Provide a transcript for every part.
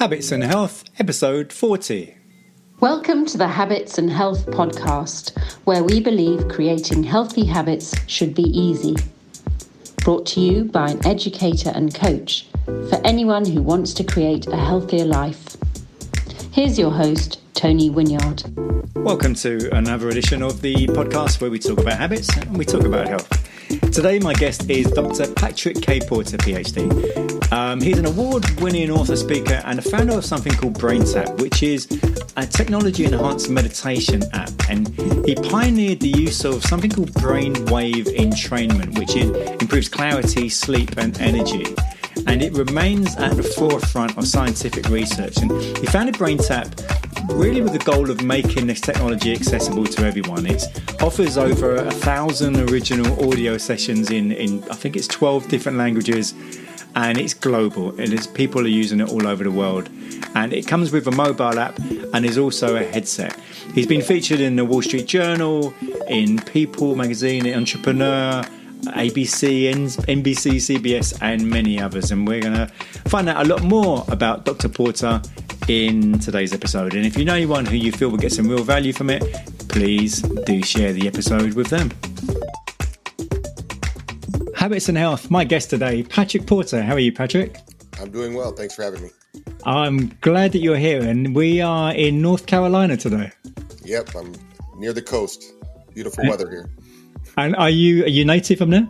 Habits and Health, episode 40. Welcome to the Habits and Health podcast, where we believe creating healthy habits should be easy. Brought to you by an educator and coach for anyone who wants to create a healthier life. Here's your host, Tony Wynyard. Welcome to another edition of the podcast where we talk about habits and we talk about health. Today my guest is Dr. Patrick K. Porter Ph.D. He's an award-winning author, speaker and a founder of something called BrainTap, which is a technology-enhanced meditation app. And he pioneered the use of something called brainwave entrainment, which improves clarity, sleep and energy. And it remains at the forefront of scientific research. And he founded BrainTap really with the goal of making this technology accessible to everyone. It offers over 1,000 original audio sessions in I think it's 12 different languages, and it's global. People are using it all over the world. And it comes with a mobile app and is also a headset. He's been featured in the Wall Street Journal, in People magazine, Entrepreneur, ABC, NBC, CBS, and many others. And we're going to find out a lot more about Dr. Porter in today's episode. And if you know anyone who you feel will get some real value from it, please do share the episode with them. Habits and Health, my guest today, Patrick Porter. How are you, Patrick? I'm doing well. Thanks for having me. I'm glad that you're here. And we are in North Carolina today. Yep, I'm near the coast. Beautiful weather here. And are you native from there?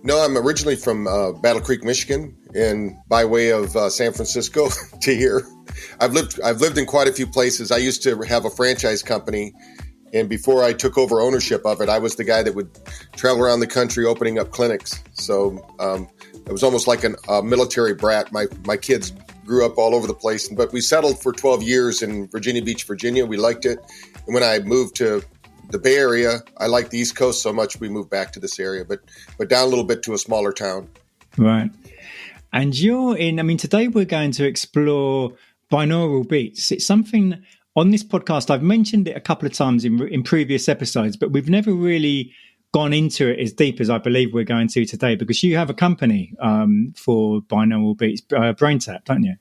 No, I'm originally from Battle Creek, Michigan, and by way of San Francisco to here. I've lived in quite a few places. I used to have a franchise company, and before I took over ownership of it, I was the guy that would travel around the country opening up clinics. So it was almost like a military brat. My kids grew up all over the place, but we settled for 12 years in Virginia Beach, Virginia. We liked it. And when I moved to the Bay Area, I like the East Coast so much, we moved back to this area, but down a little bit to a smaller town. Right. And today we're going to explore binaural beats. It's something on this podcast, I've mentioned it a couple of times in previous episodes, but we've never really gone into it as deep as I believe we're going to today, because you have a company for binaural beats, BrainTap, don't you?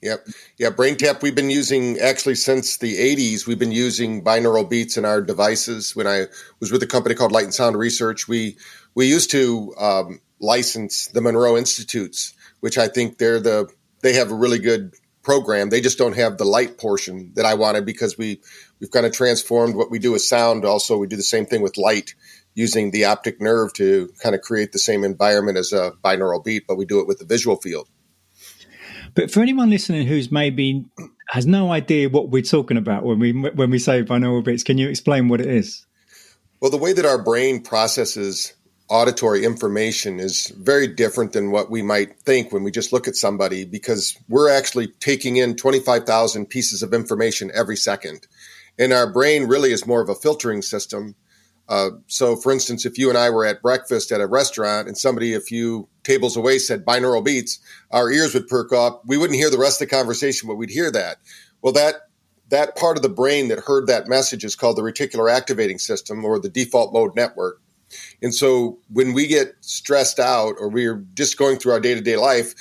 Yep. Yeah, BrainTap, we've been using actually since the 80s. We've been using binaural beats in our devices. When I was with a company called Light and Sound Research, we used to license the Monroe Institutes, which I think they have a really good program. They just don't have the light portion that I wanted, because we've kind of transformed what we do with sound. Also, we do the same thing with light, using the optic nerve to kind of create the same environment as a binaural beat, but we do it with the visual field. But for anyone listening who's maybe has no idea what we're talking about when we say binaural beats, can you explain what it is? Well, the way that our brain processes auditory information is very different than what we might think when we just look at somebody, because we're actually taking in 25,000 pieces of information every second. And our brain really is more of a filtering system. So, for instance, if you and I were at breakfast at a restaurant and somebody a few tables away said binaural beats, our ears would perk up. We wouldn't hear the rest of the conversation, but we'd hear that. Well, that part of the brain that heard that message is called the reticular activating system, or the default mode network. And so when we get stressed out or we're just going through our day-to-day life,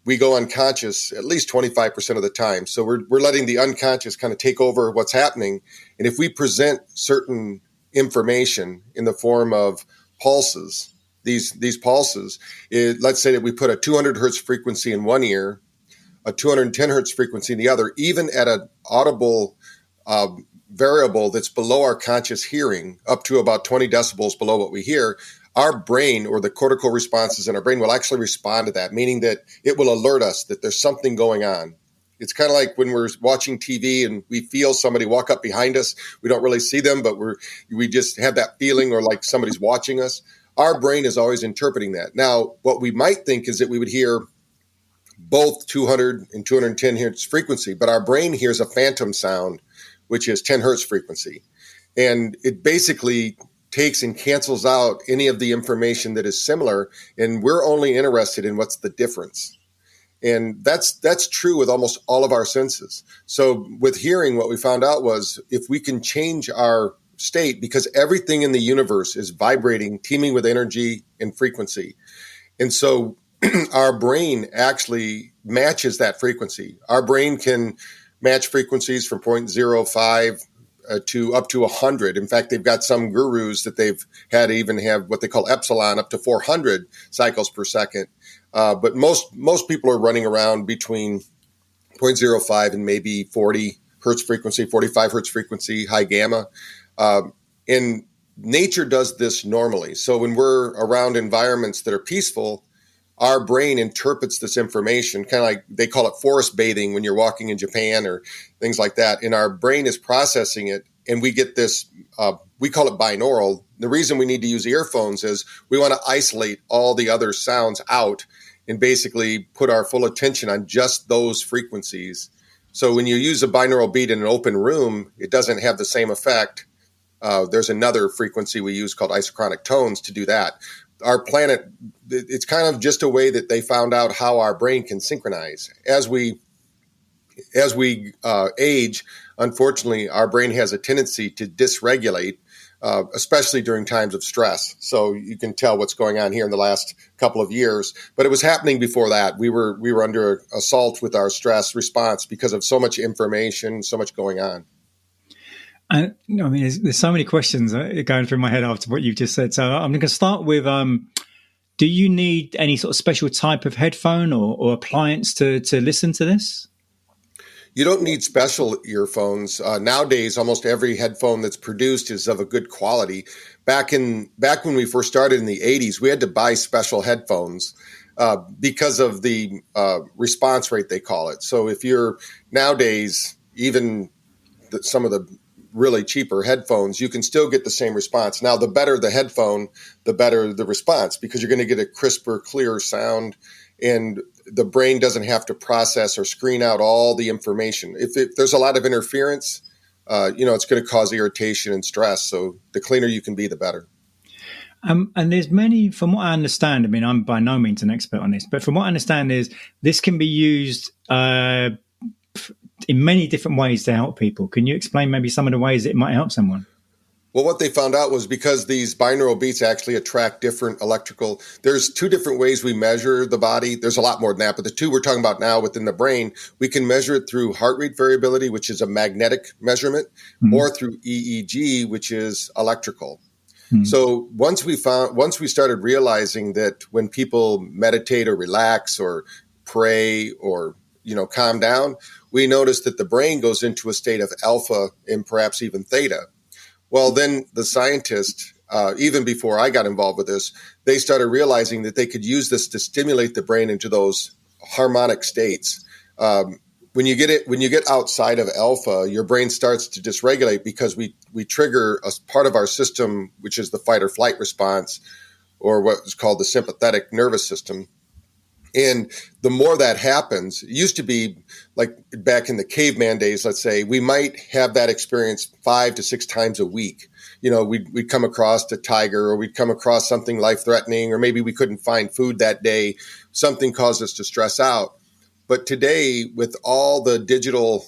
we go unconscious at least 25% of the time. So we're letting the unconscious kind of take over what's happening. And if we present certain information in the form of pulses, these pulses, let's say that we put a 200 hertz frequency in one ear, a 210 hertz frequency in the other, even at an audible variable that's below our conscious hearing, up to about 20 decibels below what we hear, our brain, or the cortical responses in our brain, will actually respond to that, meaning that it will alert us that there's something going on. It's kind of like when we're watching TV and we feel somebody walk up behind us. We don't really see them, but we just have that feeling, or like somebody's watching us. Our brain is always interpreting that. Now, what we might think is that we would hear both 200 and 210 hertz frequency, but our brain hears a phantom sound, which is 10 hertz frequency. And it basically takes and cancels out any of the information that is similar, and we're only interested in what's the difference. And that's true with almost all of our senses. So with hearing, what we found out was if we can change our state, because everything in the universe is vibrating, teeming with energy and frequency. And so our brain actually matches that frequency. Our brain can match frequencies from 0.05 to up to 100. In fact, they've got some gurus that they've had to even have what they call epsilon up to 400 cycles per second. But most people are running around between 0.05 and maybe 40 hertz frequency, 45 hertz frequency, high gamma. And nature does this normally. So when we're around environments that are peaceful, our brain interprets this information, kind of like they call it forest bathing when you're walking in Japan or things like that. And our brain is processing it, and we get this, we call it binaural. The reason we need to use earphones is we want to isolate all the other sounds out and basically put our full attention on just those frequencies. So when you use a binaural beat in an open room, it doesn't have the same effect. There's another frequency we use called isochronic tones to do that. Our planet, it's kind of just a way that they found out how our brain can synchronize. As we age, unfortunately, our brain has a tendency to dysregulate, especially during times of stress. So you can tell what's going on here in the last couple of years. But it was happening before that. We were under assault with our stress response because of so much information, so much going on. And I mean, there's so many questions going through my head after what you've just said. So I'm going to start with, do you need any sort of special type of headphone or appliance to listen to this? You don't need special earphones. Nowadays, almost every headphone that's produced is of a good quality. Back when we first started in the 80s, we had to buy special headphones because of the response rate, they call it. So if you're nowadays, even some of the really cheaper headphones, you can still get the same response. Now, the better the headphone, the better the response, because you're going to get a crisper, clearer sound, and the brain doesn't have to process or screen out all the information. If there's a lot of interference, it's going to cause irritation and stress. So the cleaner you can be, the better. And there's many, from what I understand, I mean, I'm by no means an expert on this, but from what I understand is this can be used in many different ways to help people. Can you explain maybe some of the ways it might help someone? Well, what they found out was because these binaural beats actually attract different electrical, there's two different ways we measure the body. There's a lot more than that, but the two we're talking about now within the brain, we can measure it through heart rate variability, which is a magnetic measurement, or through EEG, which is electrical. So once we started realizing that when people meditate or relax or pray or calm down, we noticed that the brain goes into a state of alpha and perhaps even theta. Well, then the scientists, even before I got involved with this, they started realizing that they could use this to stimulate the brain into those harmonic states. When you get outside of alpha, your brain starts to dysregulate because we trigger a part of our system, which is the fight or flight response, or what is called the sympathetic nervous system. And the more that happens, it used to be like back in the caveman days, let's say, we might have that experience 5 to 6 times a week. We'd come across a tiger, or we'd come across something life-threatening, or maybe we couldn't find food that day. Something caused us to stress out. But today, with all the digital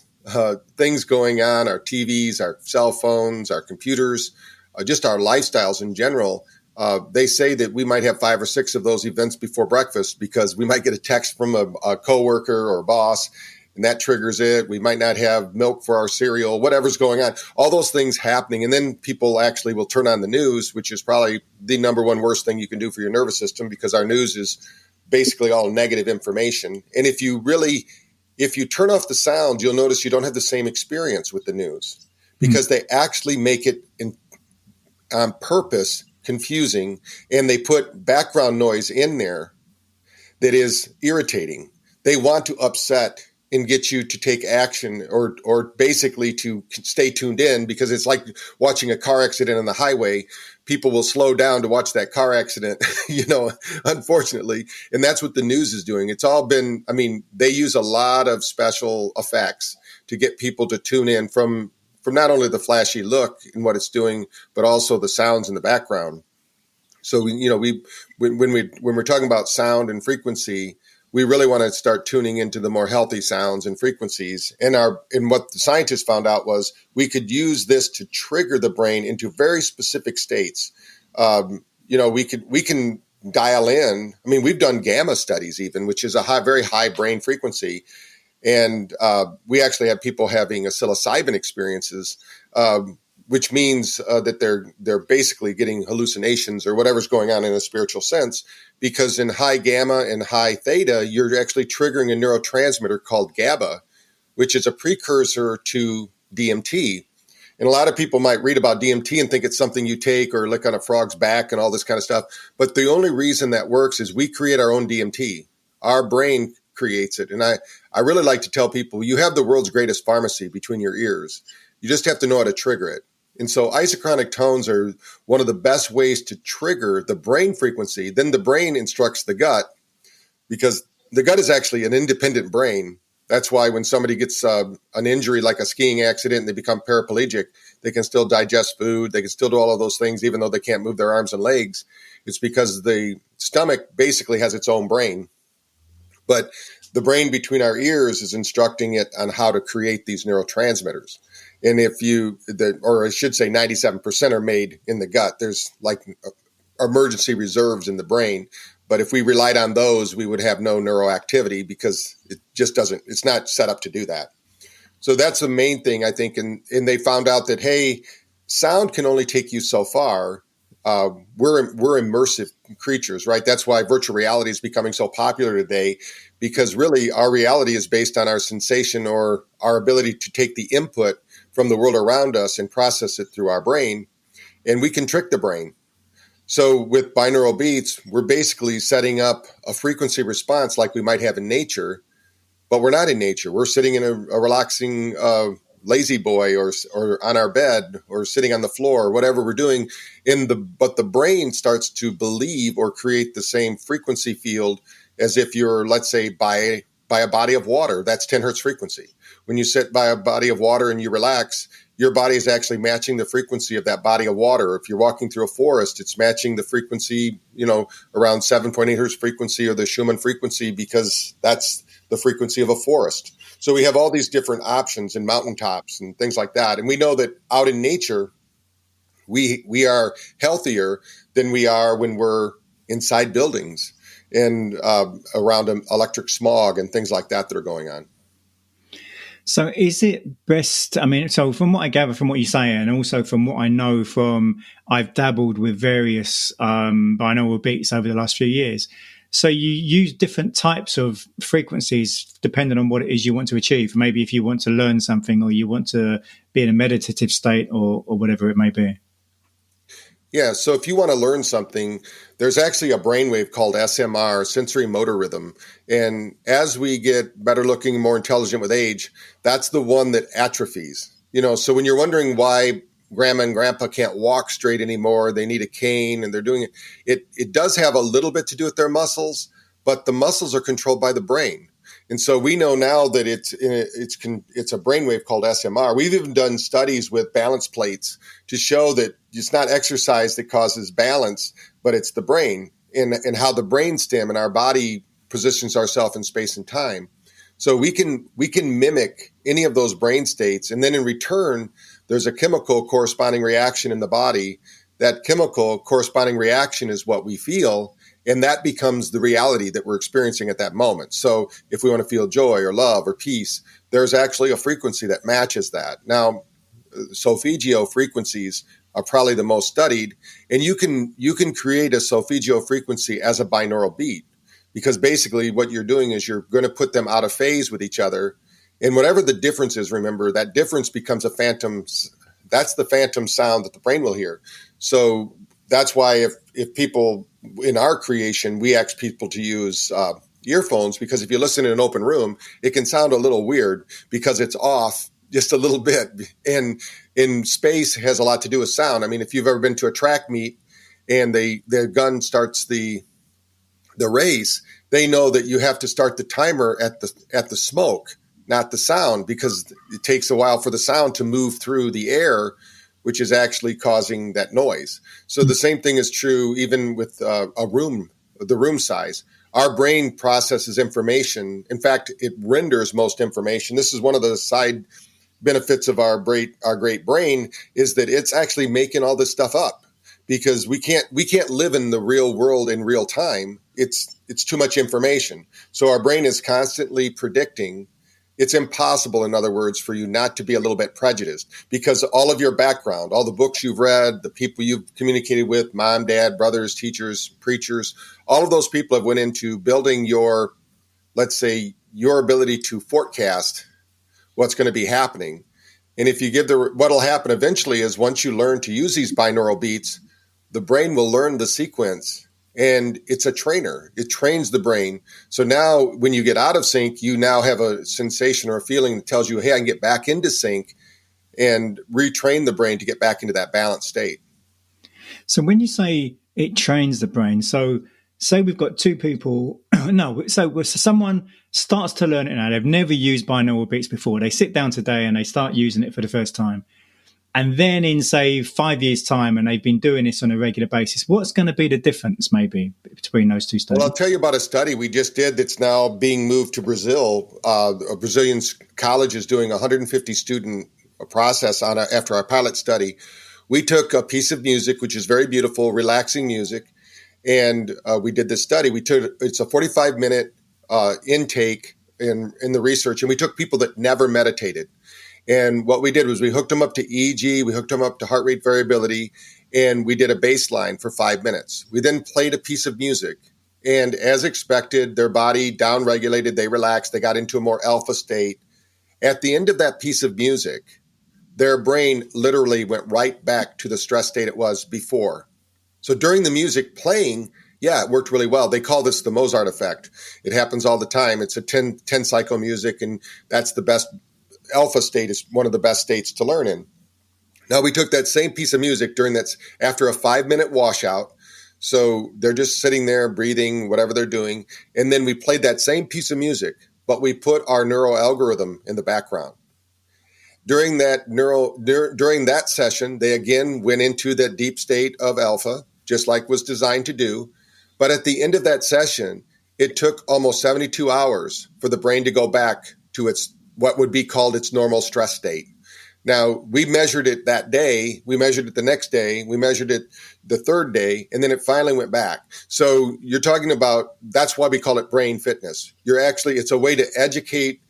things going on, our TVs, our cell phones, our computers, just our lifestyles in general, they say that we might have 5 or 6 of those events before breakfast because we might get a text from a coworker or a boss, and that triggers it. We might not have milk for our cereal, whatever's going on, all those things happening. And then people actually will turn on the news, which is probably the number one worst thing you can do for your nervous system, because our news is basically all negative information. And if you turn off the sound, you'll notice you don't have the same experience with the news, because they actually make it on purpose confusing, and they put background noise in there that is irritating. They want to upset and get you to take action, or basically to stay tuned in, because it's like watching a car accident on the highway. People will slow down to watch that car accident, unfortunately. And that's what the news is doing. It's all been, they use a lot of special effects to get people to tune in from not only the flashy look and what it's doing, but also the sounds in the background. So, when we're talking about sound and frequency, we really want to start tuning into the more healthy sounds and frequencies. And what the scientists found out was we could use this to trigger the brain into very specific states. We can dial in. I mean, we've done gamma studies even, which is a very high brain frequency. And we actually have people having psilocybin experiences, which means that they're basically getting hallucinations or whatever's going on in a spiritual sense, because in high gamma and high theta, you're actually triggering a neurotransmitter called GABA, which is a precursor to DMT. And a lot of people might read about DMT and think it's something you take or lick on a frog's back and all this kind of stuff. But the only reason that works is we create our own DMT. Our brain creates it. And I really like to tell people, you have the world's greatest pharmacy between your ears. You just have to know how to trigger it. And so isochronic tones are one of the best ways to trigger the brain frequency. Then the brain instructs the gut, because the gut is actually an independent brain. That's why when somebody gets an injury like a skiing accident and they become paraplegic, they can still digest food. They can still do all of those things, even though they can't move their arms and legs. It's because the stomach basically has its own brain. But the brain between our ears is instructing it on how to create these neurotransmitters. And or I should say 97% are made in the gut. There's like emergency reserves in the brain. But if we relied on those, we would have no neuroactivity, because it just it's not set up to do that. So that's the main thing, I think. And they found out that, hey, sound can only take you so far. We're immersive creatures, right? That's why virtual reality is becoming so popular today, because really our reality is based on our sensation or our ability to take the input from the world around us and process it through our brain. And we can trick the brain. So with binaural beats, we're basically setting up a frequency response like we might have in nature, but we're not in nature. We're sitting in a relaxing lazy boy or on our bed or sitting on the floor or whatever we're doing but the brain starts to believe or create the same frequency field as if you're, let's say, by a body of water. That's 10 hertz frequency. When you sit by a body of water and you relax, your body is actually matching the frequency of that body of water. If you're walking through a forest, it's matching the frequency, around 7.8 hertz frequency or the Schumann frequency, because that's the frequency of a forest. So we have all these different options in mountaintops and things like that. And we know that out in nature, we are healthier than we are when we're inside buildings and around electric smog and things like that are going on. So is it best, so from what I gather from what you say, and also from what I know from, I've dabbled with various binaural beats over the last few years. So you use different types of frequencies depending on what it is you want to achieve. Maybe if you want to learn something, or you want to be in a meditative state, or whatever it may be. Yeah, so if you want to learn something, there's actually a brainwave called SMR, sensory motor rhythm. And as we get better looking, more intelligent with age, that's the one that atrophies. So when you're wondering why grandma and grandpa can't walk straight anymore, they need a cane and they're doing it, it does have a little bit to do with their muscles, but the muscles are controlled by the brain. And so we know now that it's a brainwave called SMR. We've even done studies with balance plates to show that it's not exercise that causes balance, but it's the brain and how the brainstem in our body positions ourselves in space and time. So we can mimic any of those brain states, and then in return, there's a chemical corresponding reaction in the body. That chemical corresponding reaction is what we feel. And that becomes the reality that we're experiencing at that moment. So if we want to feel joy or love or peace, there's actually a frequency that matches that. Now, solfeggio frequencies are probably the most studied. And you can create a solfeggio frequency as a binaural beat, because basically what you're doing is you're going to put them out of phase with each other. And whatever the difference is, remember, that difference becomes a phantom. That's the phantom sound that the brain will hear. So that's why if people in our creation, we ask people to use earphones, because if you listen in an open room, it can sound a little weird because it's off just a little bit. And in space has a lot to do with sound. If you've ever been to a track meet and the gun starts the race, they know that you have to start the timer at the smoke, not the sound, because it takes a while for the sound to move through the air, which is actually causing that noise. So the same thing is true even with a room, the room size. Our brain processes information. In fact, it renders most information. This is one of the side benefits of our great brain, is that it's actually making all this stuff up, because we can't live in the real world in real time. It's too much information. So our brain is constantly predicting. It's impossible, in other words, for you not to be a little bit prejudiced, because all of your background, all the books you've read, the people you've communicated with, mom, dad, brothers, teachers, preachers, all of those people have went into building your, let's say, your ability to forecast what's going to be happening. And if you give what'll happen eventually is once you learn to use these binaural beats, the brain will learn the sequence. And it's a trainer. It trains the brain. So now when you get out of sync, you now have a sensation or a feeling that tells you, hey, I can get back into sync and retrain the brain to get back into that balanced state. So when you say it trains the brain, so say we've got two people, so someone starts to learn it now. They've never used binaural beats before. They sit down today and they start using it for the first time. And then in, say, 5 years' time, and they've been doing this on a regular basis, what's going to be the difference, maybe, between those two studies? Well, I'll tell you about a study we just did that's now being moved to Brazil. A Brazilian college is doing a 150-student process after our pilot study. We took a piece of music, which is very beautiful, relaxing music, and we did this study. It's a 45-minute intake in the research, and we took people that never meditated. And what we did was we hooked them up to EEG, we hooked them up to heart rate variability, and we did a baseline for 5 minutes. We then played a piece of music, and as expected, their body downregulated, they relaxed, they got into a more alpha state. At the end of that piece of music, their brain literally went right back to the stress state it was before. So during the music playing, yeah, it worked really well. They call this the Mozart effect. It happens all the time. It's a 10 cycle music, and that's the best. Alpha state is one of the best states to learn in. Now, we took that same piece of music after a 5-minute washout. So they're just sitting there breathing, whatever they're doing. And then we played that same piece of music, but we put our neural algorithm in the background. During that session, they again went into that deep state of alpha, just like was designed to do. But at the end of that session, it took almost 72 hours for the brain to go back to what would be called its normal stress state. Now, we measured it that day, we measured it the next day, we measured it the third day, and then it finally went back. So you're talking about, that's why we call it brain fitness. It's a way to educate.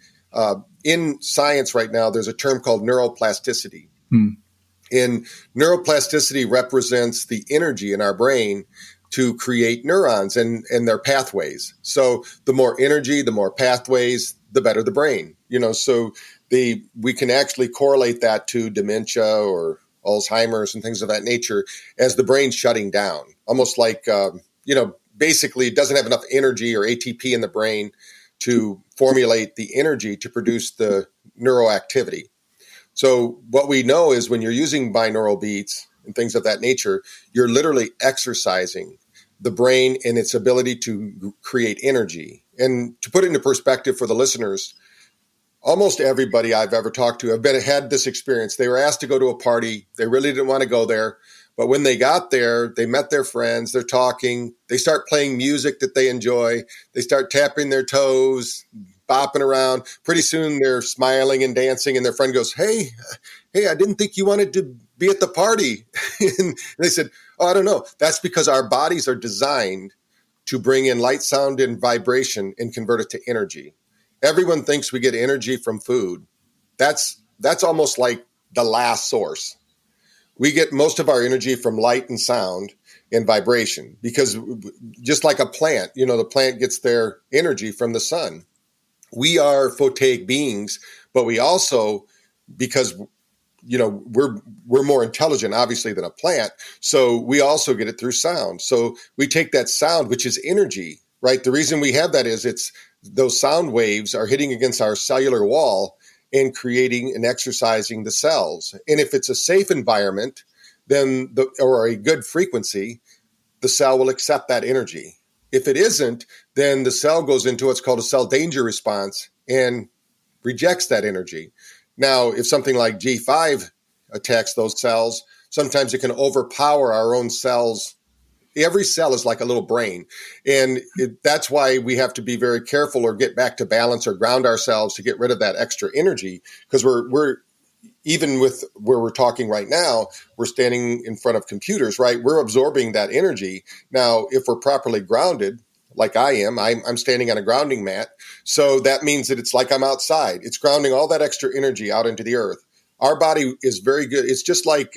In science right now, there's a term called neuroplasticity. And neuroplasticity represents the energy in our brain to create neurons and their pathways. So the more energy, the more pathways, the better the brain. So we can actually correlate that to dementia or Alzheimer's and things of that nature as the brain's shutting down. Almost like, basically it doesn't have enough energy or ATP in the brain to formulate the energy to produce the neuroactivity. So what we know is when you're using binaural beats and things of that nature, you're literally exercising the brain and its ability to create energy. And to put it into perspective for the listeners, almost everybody I've ever talked to had this experience. They were asked to go to a party. They really didn't want to go there. But when they got there, they met their friends, they're talking, they start playing music that they enjoy, they start tapping their toes, bopping around. Pretty soon they're smiling and dancing, and their friend goes, hey, I didn't think you wanted to be at the party. And they said, oh, I don't know. That's because our bodies are designed to bring in light, sound, and vibration and convert it to energy. Everyone thinks we get energy from food. That's almost like the last source. We get most of our energy from light and sound and vibration, because just like a plant, the plant gets their energy from the sun. We are photic beings, but we also, because we're more intelligent, obviously, than a plant, so we also get it through sound. So we take that sound, which is energy, right? The reason we have that is those sound waves are hitting against our cellular wall and creating and exercising the cells. And if it's a safe environment, then or a good frequency, the cell will accept that energy. If it isn't, then the cell goes into what's called a cell danger response and rejects that energy. Now, if something like G5 attacks those cells, sometimes it can overpower our own cells. Every cell is like a little brain. And that's why we have to be very careful or get back to balance or ground ourselves to get rid of that extra energy, because we're even with where we're talking right now, we're standing in front of computers, right? We're absorbing that energy. Now, if we're properly grounded, like I am, I'm standing on a grounding mat. So that means that it's like I'm outside. It's grounding all that extra energy out into the earth. Our body is very good. It's just like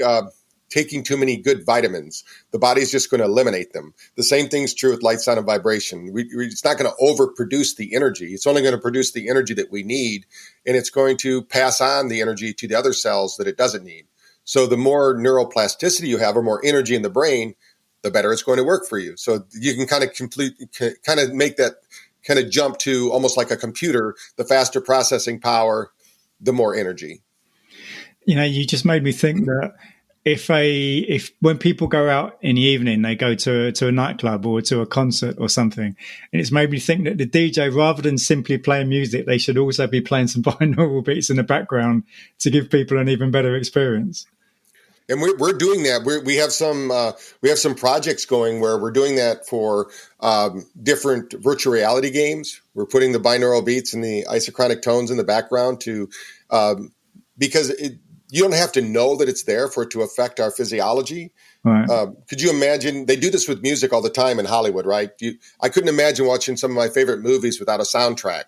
taking too many good vitamins. The body's just going to eliminate them. The same thing's true with light, sound, and vibration. It's not going to overproduce the energy. It's only going to produce the energy that we need, and it's going to pass on the energy to the other cells that it doesn't need. So the more neuroplasticity you have, or more energy in the brain, the better it's going to work for you. So you can kind of make that kind of jump to almost like a computer. The faster processing power, the more energy. You just made me think that if when people go out in the evening, they go to a nightclub or to a concert or something, and it's made me think that the DJ, rather than simply playing music, they should also be playing some binaural beats in the background to give people an even better experience. And we're doing that. We have some projects going where we're doing that for different virtual reality games. We're putting the binaural beats and the isochronic tones in the background because you don't have to know that it's there for it to affect our physiology. Right. Could you imagine? They do this with music all the time in Hollywood, right? I couldn't imagine watching some of my favorite movies without a soundtrack.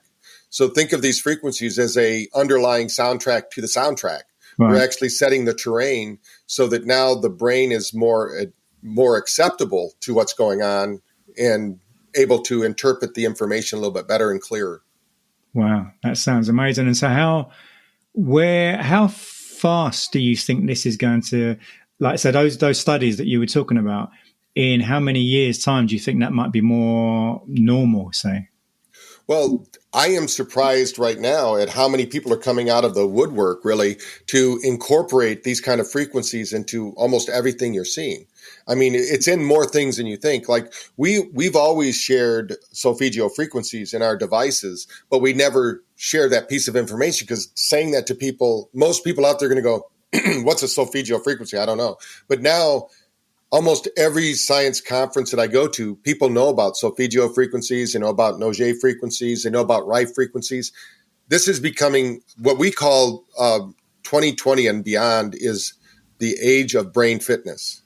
So think of these frequencies as a underlying soundtrack to the soundtrack. Right. We're actually setting the terrain so that now the brain is more acceptable to what's going on and able to interpret the information a little bit better and clearer. Wow, that sounds amazing. And so how fast do you think this is going to, like I said, those studies that you were talking about, in how many years' time do you think that might be more normal, say? Well, I am surprised right now at how many people are coming out of the woodwork, really, to incorporate these kind of frequencies into almost everything you're seeing. I mean, it's in more things than you think. Like we've always shared solfeggio frequencies in our devices, but we never share that piece of information, because saying that to people, most people out there are going to go, what's a solfeggio frequency? I don't know. But now almost every science conference that I go to, people know about solfeggio frequencies, they know about Noget frequencies, they know about Rife frequencies. This is becoming what we call 2020 and beyond is the age of brain fitness.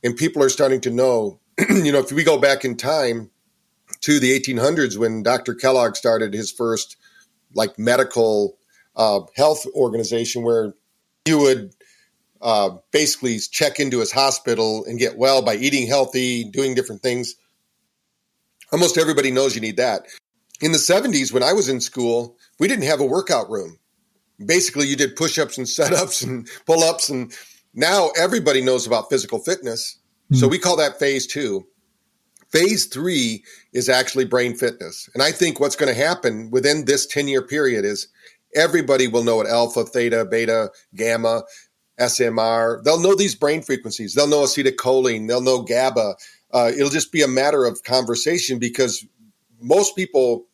And people are starting to know, if we go back in time to the 1800s when Dr. Kellogg started his first medical health organization, where you would basically check into his hospital and get well by eating healthy, doing different things. Almost everybody knows you need that. In the 70s, when I was in school, we didn't have a workout room. Basically, you did push-ups and set-ups and pull-ups, and now everybody knows about physical fitness. So we call that phase 2. Phase 3 is actually brain fitness. And I think what's going to happen within this 10-year period is everybody will know what alpha, theta, beta, gamma, SMR. They'll know these brain frequencies. They'll know acetylcholine. They'll know GABA. It'll just be a matter of conversation, because most people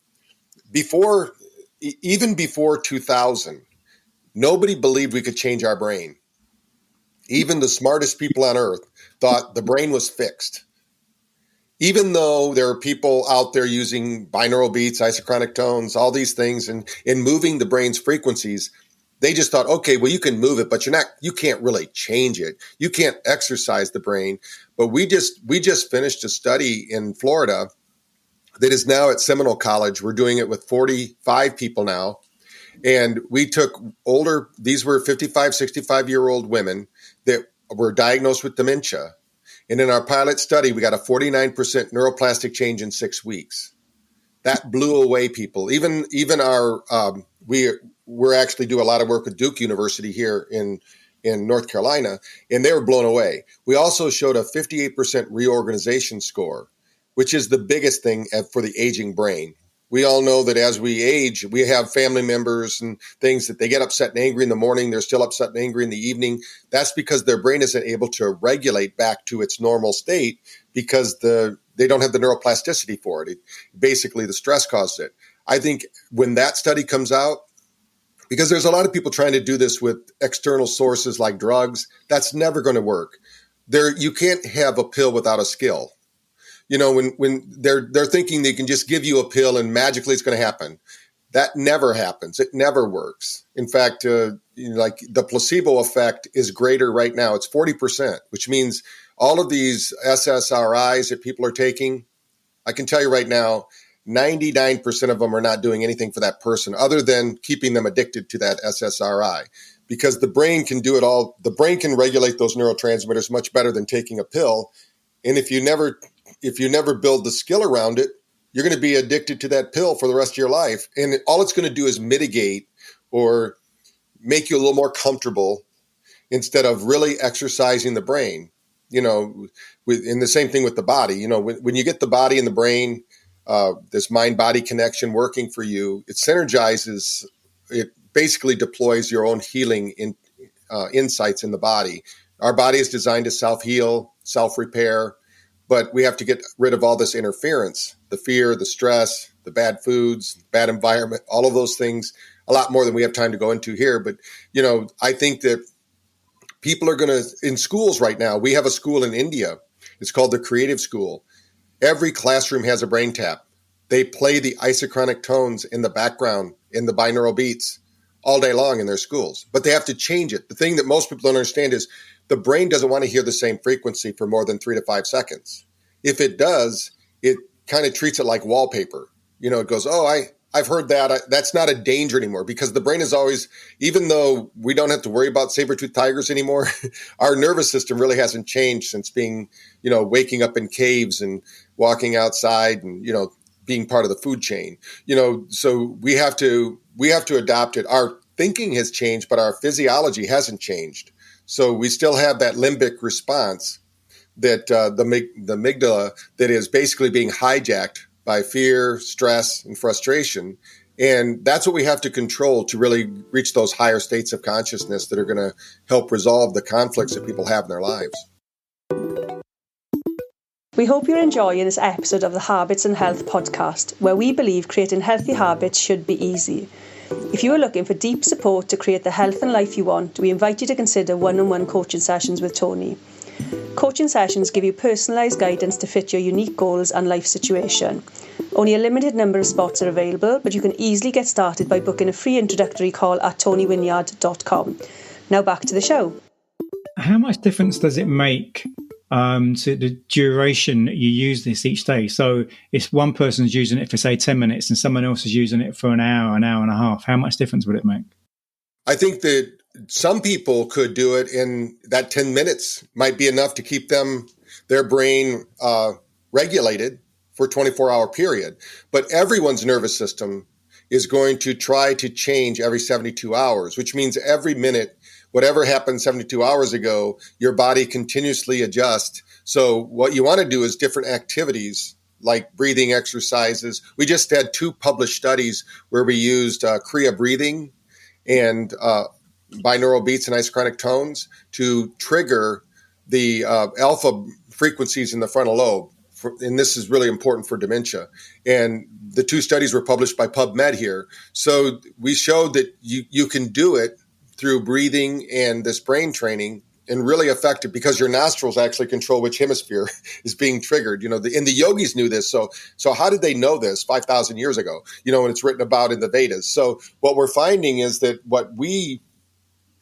even before 2000, nobody believed we could change our brain. Even the smartest people on earth thought the brain was fixed. Even though there are people out there using binaural beats, isochronic tones, all these things, and moving the brain's frequencies, they just thought, okay, well, you can move it, but you can't really change it. You can't exercise the brain. But we just finished a study in Florida that is now at Seminole College. We're doing it with 45 people now. And we took these were 55, 65-year-old women that were diagnosed with dementia. And in our pilot study, we got a 49% neuroplastic change in 6 weeks. That blew away people. Even our we're actually do a lot of work with Duke University here in North Carolina, and they were blown away. We also showed a 58% reorganization score, which is the biggest thing for the aging brain. We all know that as we age, we have family members and things that they get upset and angry in the morning. They're still upset and angry in the evening. That's because their brain isn't able to regulate back to its normal state, because they don't have the neuroplasticity for it. Basically, the stress caused it. I think when that study comes out, because there's a lot of people trying to do this with external sources like drugs, that's never going to work. You can't have a pill without a skill. When they're thinking they can just give you a pill and magically it's going to happen. That never happens. It never works. In fact, like the placebo effect is greater right now. It's 40%, which means all of these SSRIs that people are taking, I can tell you right now, 99% of them are not doing anything for that person other than keeping them addicted to that SSRI, because the brain can do it all. The brain can regulate those neurotransmitters much better than taking a pill. And if you never build the skill around it, you're going to be addicted to that pill for the rest of your life. And all it's going to do is mitigate or make you a little more comfortable instead of really exercising the brain. And the same thing with the body. When you get the body and the brain, this mind-body connection working for you, it synergizes, it basically deploys your own healing insights in the body. Our body is designed to self-heal, self-repair, but we have to get rid of all this interference, the fear, the stress, the bad foods, bad environment, all of those things, a lot more than we have time to go into here. But, I think that people are going to, in schools right now, we have a school in India. It's called the Creative School. Every classroom has a BrainTap. They play the isochronic tones in the background in the binaural beats all day long in their schools, but they have to change it. The thing that most people don't understand is the brain doesn't want to hear the same frequency for more than 3 to 5 seconds. If it does, it kind of treats it like wallpaper. It goes, I've heard that. That's not a danger anymore, because the brain is always, even though we don't have to worry about saber-toothed tigers anymore, our nervous system really hasn't changed since being, waking up in caves and walking outside and, being part of the food chain. So we have to adopt it. Our thinking has changed, but our physiology hasn't changed. So we still have that limbic response that the amygdala that is basically being hijacked by fear, stress, and frustration. And that's what we have to control to really reach those higher states of consciousness that are going to help resolve the conflicts that people have in their lives. We hope you're enjoying this episode of the Habits and Health podcast, where we believe creating healthy habits should be easy. If you are looking for deep support to create the health and life you want, we invite you to consider one-on-one coaching sessions with Tony. Coaching sessions give you personalised guidance to fit your unique goals and life situation. Only a limited number of spots are available, but you can easily get started by booking a free introductory call at tonywynyard.com. Now back to the show. How much difference does it make to the duration you use this each day? So if one person's using it for, say, 10 minutes and someone else is using it for an hour and a half, how much difference would it make? I think that some people could do it in that 10 minutes might be enough to keep their brain regulated for a 24-hour period. But everyone's nervous system is going to try to change every 72 hours, which means every minute, whatever happened 72 hours ago, your body continuously adjusts. So what you want to do is different activities like breathing exercises. We just had 2 published studies where we used Kriya breathing and binaural beats and isochronic tones to trigger the alpha frequencies in the frontal lobe. And this is really important for dementia. And the 2 studies were published by PubMed here. So we showed that you can do it through breathing and this brain training and really effective, because your nostrils actually control which hemisphere is being triggered. And the yogis knew this. So how did they know this 5,000 years ago? And it's written about in the Vedas. So what we're finding is that what we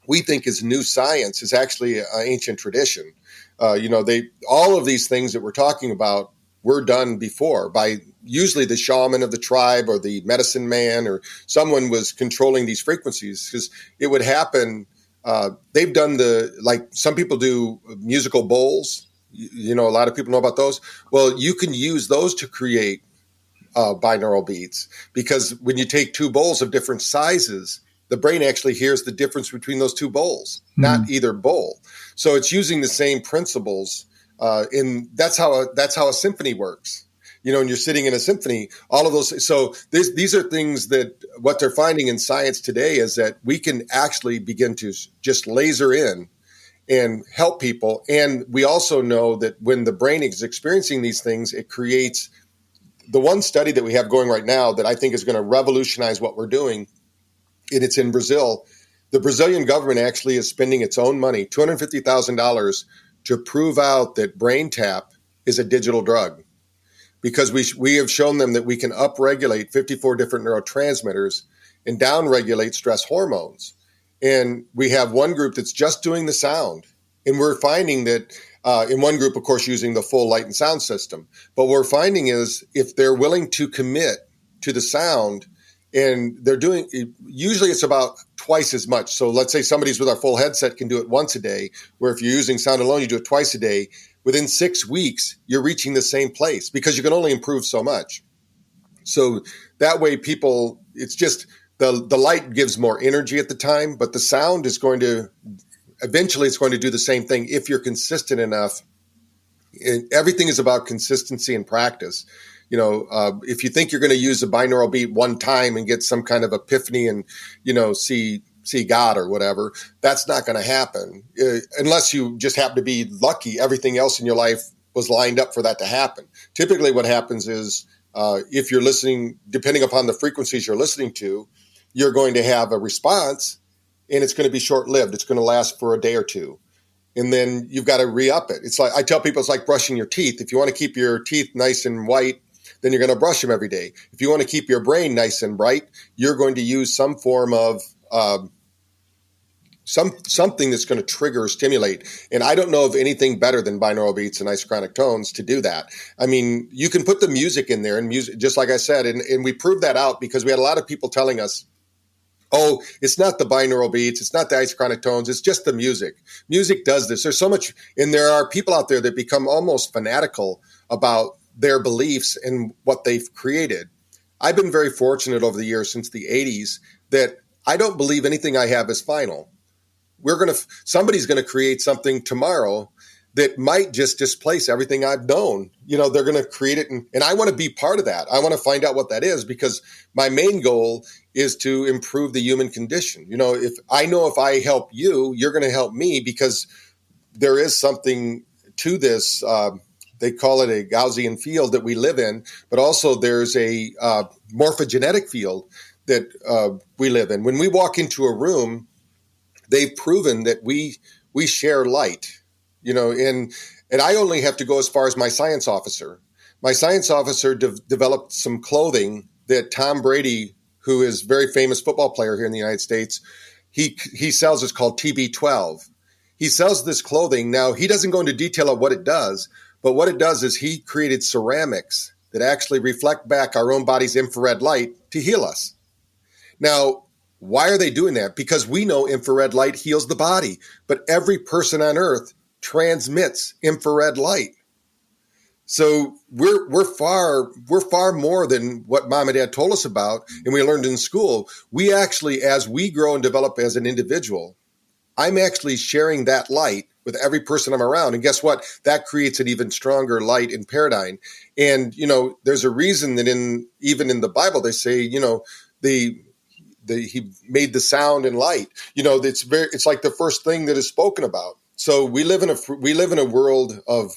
think is new science is actually an ancient tradition. All of these things that we're talking about were done before by usually the shaman of the tribe or the medicine man, or someone was controlling these frequencies, because it would happen. They've done some people do musical bowls. A lot of people know about those. Well, you can use those to create binaural beats, because when you take 2 bowls of different sizes, the brain actually hears the difference between those 2 bowls, not either bowl. So it's using the same principles. That's how a symphony works. And you're sitting in a symphony, all of those. So these are things that what they're finding in science today is that we can actually begin to just laser in and help people. And we also know that when the brain is experiencing these things, it creates the one study that we have going right now that I think is going to revolutionize what we're doing. And it's in Brazil. The Brazilian government actually is spending its own money, $250,000, to prove out that BrainTap is a digital drug. because we have shown them that we can upregulate 54 different neurotransmitters and downregulate stress hormones. And we have one group that's just doing the sound. And we're finding that in one group, of course, using the full light and sound system. But what we're finding is if they're willing to commit to the sound, and they're doing, usually it's about twice as much. So let's say somebody's with our full headset can do it once a day, where if you're using sound alone, you do it twice a day. Within 6 weeks, you're reaching the same place because you can only improve so much. So that way people, it's just the light gives more energy at the time, but the sound is going to, eventually it's going to do the same thing if you're consistent enough. And everything is about consistency and practice. If you think you're going to use a binaural beat one time and get some kind of epiphany and, see God or whatever, that's not going to happen unless you just happen to be lucky. Everything else in your life was lined up for that to happen. Typically what happens is if you're listening, depending upon the frequencies you're listening to, you're going to have a response and it's going to be short-lived. It's going to last for a day or two. And then you've got to re-up it. It's like, I tell people it's like brushing your teeth. If you want to keep your teeth nice and white, then you're going to brush them every day. If you want to keep your brain nice and bright, you're going to use some form of something that's going to trigger or stimulate. And I don't know of anything better than binaural beats and isochronic tones to do that. I mean, you can put the music in there and music, just like I said, and we proved that out because we had a lot of people telling us, oh, it's not the binaural beats, it's not the isochronic tones, it's just the music. Music does this. There's so much, and there are people out there that become almost fanatical about their beliefs and what they've created. I've been very fortunate over the years since the 80s that I don't believe anything I have is final. Somebody's going to create something tomorrow that might just displace everything I've known. They're going to create it. And I want to be part of that. I want to find out what that is because my main goal is to improve the human condition. If I help you, you're going to help me because there is something to this. They call it a Gaussian field that we live in, but also there's a morphogenetic field that we live in. When we walk into a room, they've proven that we share light. And I only have to go as far as my science officer. My science officer developed some clothing that Tom Brady, who is a very famous football player here in the United States, he sells. It's called TB12. He sells this clothing. Now, he doesn't go into detail of what it does, but what it does is he created ceramics that actually reflect back our own body's infrared light to heal us. Now, why are they doing that? Because we know infrared light heals the body, but every person on Earth transmits infrared light. So we're far more than what mom and dad told us about and we learned in school. We actually, as we grow and develop as an individual, I'm actually sharing that light with every person I'm around. And guess what? That creates an even stronger light and paradigm. And, there's a reason that even in the Bible, they say, he made the sound and light. It's like the first thing that is spoken about. So we live in a world of,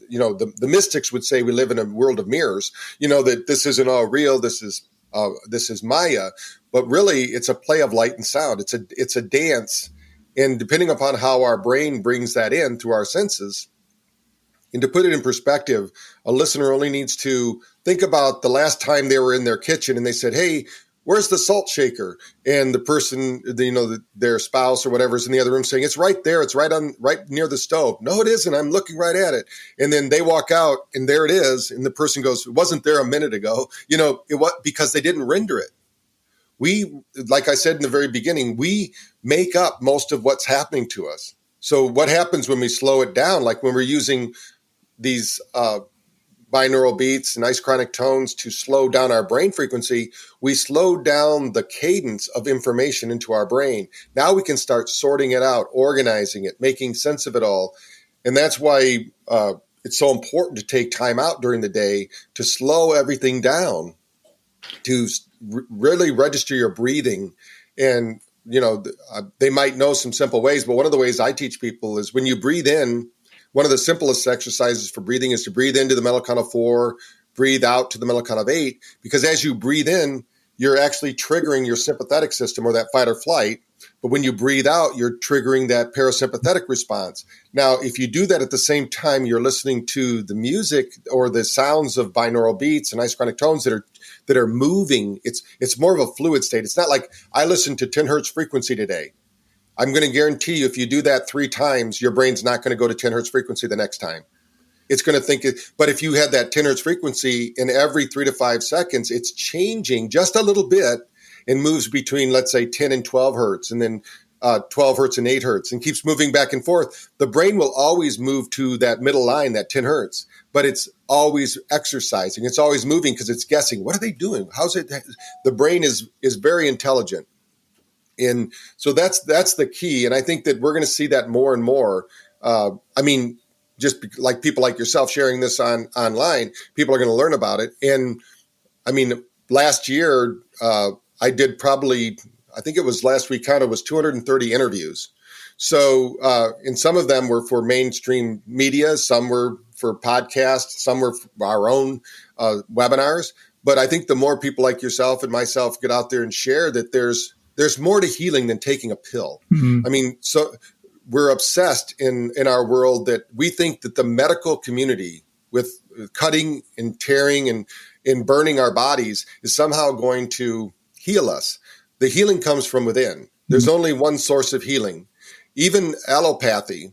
the mystics would say we live in a world of mirrors, that this isn't all real. This is Maya, but really it's a play of light and sound. It's a dance. And depending upon how our brain brings that in through our senses, and to put it in perspective, a listener only needs to think about the last time they were in their kitchen and they said, hey, where's the salt shaker? And the person, their spouse or whatever is in the other room saying, it's right there. It's right near the stove. No, it isn't. I'm looking right at it. And then they walk out and there it is. And the person goes, it wasn't there a minute ago. It was because they didn't render it. We, like I said in the very beginning, we make up most of what's happening to us. So what happens when we slow it down, like when we're using these binaural beats and isochronic tones to slow down our brain frequency, we slow down the cadence of information into our brain. Now we can start sorting it out, organizing it, making sense of it all. And that's why it's so important to take time out during the day to slow everything down, to really register your breathing. And, they might know some simple ways, but one of the ways I teach people is when you breathe in, one of the simplest exercises for breathing is to breathe into the middle count of 4, breathe out to the middle count of 8, because as you breathe in, you're actually triggering your sympathetic system or that fight or flight. But when you breathe out, you're triggering that parasympathetic response. Now, if you do that at the same time you're listening to the music or the sounds of binaural beats and isochronic tones that are moving, it's more of a fluid state. It's not like I listened to 10 hertz frequency today. I'm going to guarantee you if you do that 3 times, your brain's not going to go to 10 hertz frequency the next time. It's going to think it, but if you had that 10 hertz frequency in every 3 to 5 seconds, it's changing just a little bit and moves between, let's say, 10 and 12 hertz and then 12 hertz and 8 hertz and keeps moving back and forth. The brain will always move to that middle line, that 10 hertz, but it's always exercising. It's always moving because it's guessing. What are they doing? How's it? The brain is very intelligent. And so that's the key. And I think that we're going to see that more and more. Just like people like yourself sharing this online, people are going to learn about it. And last year, I did probably, I think it was last week, kind of was 230 interviews. So, and some of them were for mainstream media, some were for podcasts, some were for our own webinars. But I think the more people like yourself and myself get out there and share that there's more to healing than taking a pill. Mm-hmm. So we're obsessed in our world that we think that the medical community with cutting and tearing and burning our bodies is somehow going to heal us. The healing comes from within. There's only one source of healing. Even allopathy,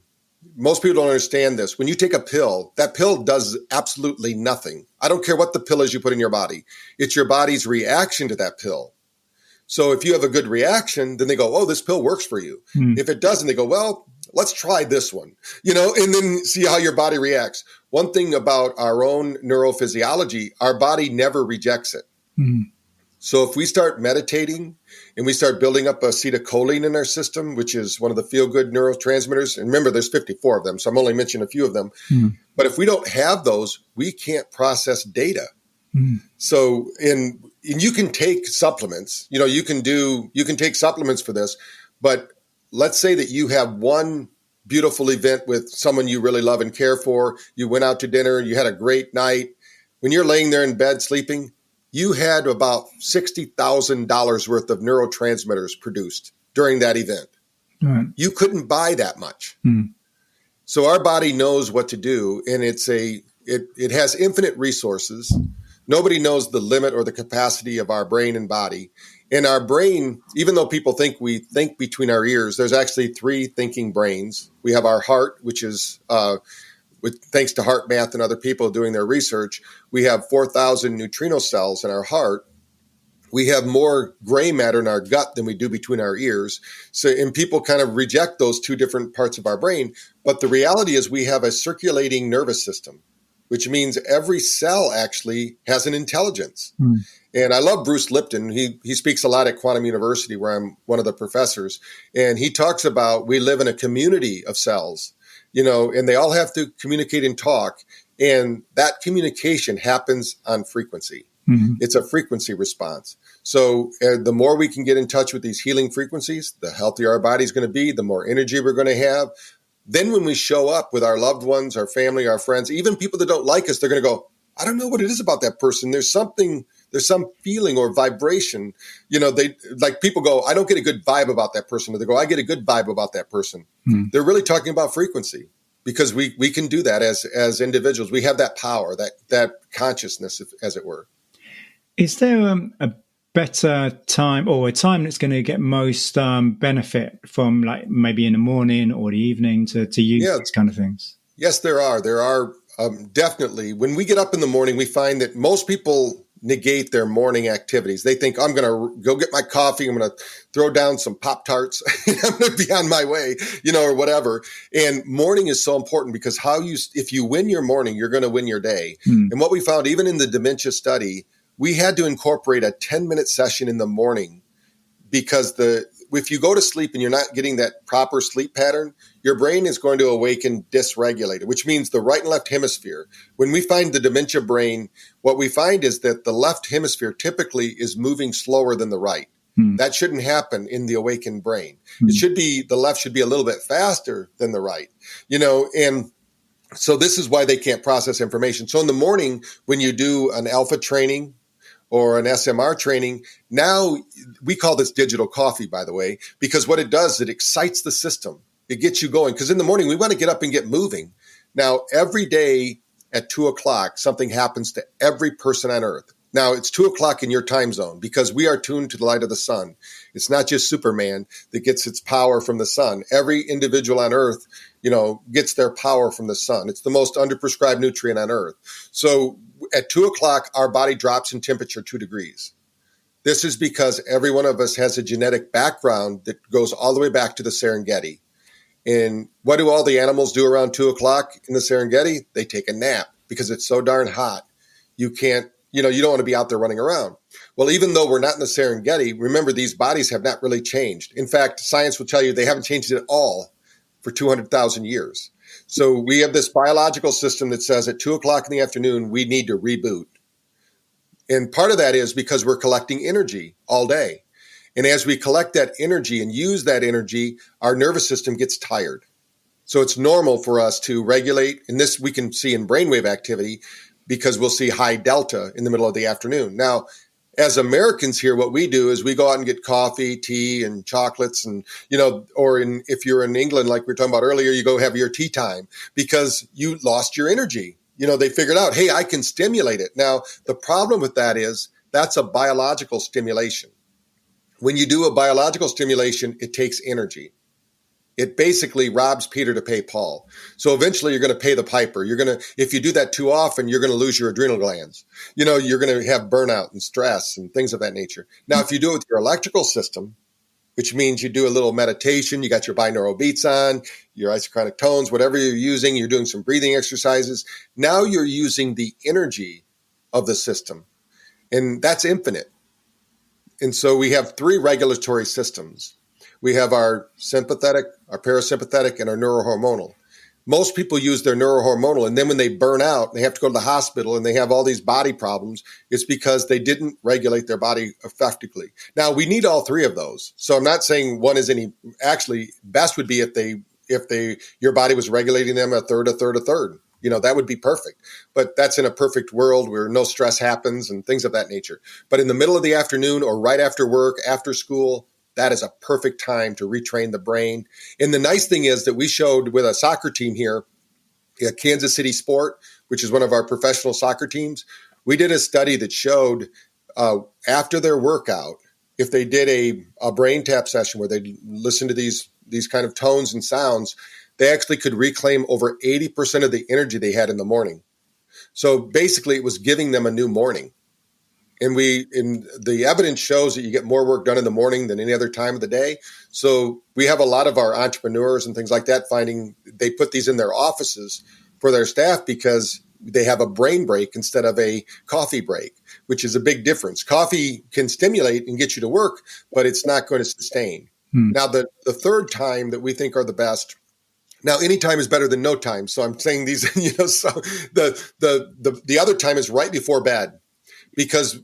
most people don't understand this. When you take a pill, that pill does absolutely nothing. I don't care what the pill is you put in your body. It's your body's reaction to that pill. So if you have a good reaction, then they go, oh, this pill works for you. If it doesn't, they go, well, let's try this one, and then see how your body reacts. One thing about our own neurophysiology, our body never rejects it. So if we start meditating and we start building up acetylcholine in our system, which is one of the feel-good neurotransmitters, and remember, there's 54 of them, so I'm only mentioning a few of them. But if we don't have those, we can't process data. So and you can take supplements, you can take supplements for this, but let's say that you have one beautiful event with someone you really love and care for. You went out to dinner, you had a great night. When you're laying there in bed sleeping, you had about $60,000 worth of neurotransmitters produced during that event. Right. You couldn't buy that much. So our body knows what to do, and it has infinite resources. Nobody knows the limit or the capacity of our brain and body. And our brain, even though people think we think between our ears, there's actually 3 thinking brains. We have our heart, which is, thanks to heart math and other people doing their research, we have 4,000 neutrino cells in our heart. We have more gray matter in our gut than we do between our ears. So, and people kind of reject those 2 different parts of our brain. But the reality is we have a circulating nervous system, which means every cell actually has an intelligence. And I love Bruce Lipton. He speaks a lot at Quantum University, where I'm one of the professors. And he talks about we live in a community of cells, and they all have to communicate and talk. And that communication happens on frequency. It's a frequency response. So the more we can get in touch with these healing frequencies, the healthier our body's going to be, the more energy we're going to have. Then when we show up with our loved ones, our family, our friends, even people that don't like us, they're going to go, I don't know what it is about that person. There's some feeling or vibration. They like people go, I don't get a good vibe about that person. Or they go, I get a good vibe about that person. They're really talking about frequency because we can do that as individuals. We have that power, that consciousness, as it were. Is there a better time or a time that's going to get most benefit from, like maybe in the morning or the evening to use these kind of things? Yes, there are definitely. When we get up in the morning, we find that most people negate their morning activities. They think, I'm going to go get my coffee. I'm going to throw down some Pop-Tarts. I'm going to be on my way, or whatever. And morning is so important because if you win your morning, you're going to win your day. And what we found, even in the dementia study, we had to incorporate a 10-minute session in the morning because if you go to sleep and you're not getting that proper sleep pattern, your brain is going to awaken dysregulated, which means the right and left hemisphere. When we find the dementia brain, what we find is that the left hemisphere typically is moving slower than the right. That shouldn't happen in the awakened brain. The left should be a little bit faster than the right, and so this is why they can't process information. So in the morning, when you do an alpha training, or an SMR training, now we call this digital coffee, by the way, because what it does, it excites the system. It gets you going. Because in the morning, we want to get up and get moving. Now, every day at 2 o'clock, something happens to every person on earth. Now, it's 2 o'clock in your time zone because we are tuned to the light of the sun. It's not just Superman that gets its power from the sun. Every individual on earth, gets their power from the sun. It's the most underprescribed nutrient on earth. So at 2 o'clock, our body drops in temperature 2 degrees. This is because every one of us has a genetic background that goes all the way back to the Serengeti. And what do all the animals do around 2 o'clock in the Serengeti? They take a nap because it's so darn hot. You can't, you don't want to be out there running around. Well, even though we're not in the Serengeti, remember these bodies have not really changed. In fact, science will tell you they haven't changed at all for 200,000 years. So we have this biological system that says at 2 o'clock in the afternoon, we need to reboot. And part of that is because we're collecting energy all day. And as we collect that energy and use that energy, our nervous system gets tired. So it's normal for us to regulate, and this we can see in brainwave activity because we'll see high delta in the middle of the afternoon. Now, as Americans here, what we do is we go out and get coffee, tea, and chocolates, and if you're in England, like we were talking about earlier, you go have your tea time because you lost your energy. They figured out, hey, I can stimulate it. Now, the problem with that is that's a biological stimulation. When you do a biological stimulation, it takes energy. It basically robs Peter to pay Paul. So eventually you're going to pay the piper. If you do that too often, you're going to lose your adrenal glands. You're going to have burnout and stress and things of that nature. Now, if you do it with your electrical system, which means you do a little meditation, you got your binaural beats on, your isochronic tones, whatever you're using, you're doing some breathing exercises. Now you're using the energy of the system, and that's infinite. And so we have 3 regulatory systems. We have our sympathetic, our parasympathetic, and our neurohormonal. Most people use their neurohormonal, and then when they burn out, they have to go to the hospital and they have all these body problems. It's because they didn't regulate their body effectively. Now, we need all 3 of those. So I'm not saying one is any, actually, best would be if your body was regulating them a third. That would be perfect. But that's in a perfect world where no stress happens and things of that nature. But in the middle of the afternoon or right after work, after school, that is a perfect time to retrain the brain. And the nice thing is that we showed with a soccer team here at Kansas City Sport, which is one of our professional soccer teams, we did a study that showed after their workout, if they did a BrainTap session where they listened to these kind of tones and sounds, they actually could reclaim over 80% of the energy they had in the morning. So basically, it was giving them a new morning. And the evidence shows that you get more work done in the morning than any other time of the day. So we have a lot of our entrepreneurs and things like that finding they put these in their offices for their staff because they have a brain break instead of a coffee break, which is a big difference. Coffee can stimulate and get you to work, but it's not going to sustain. Now, the third time that we think are the best. Now, any time is better than no time. So I'm saying these, so the other time is right before bed. Because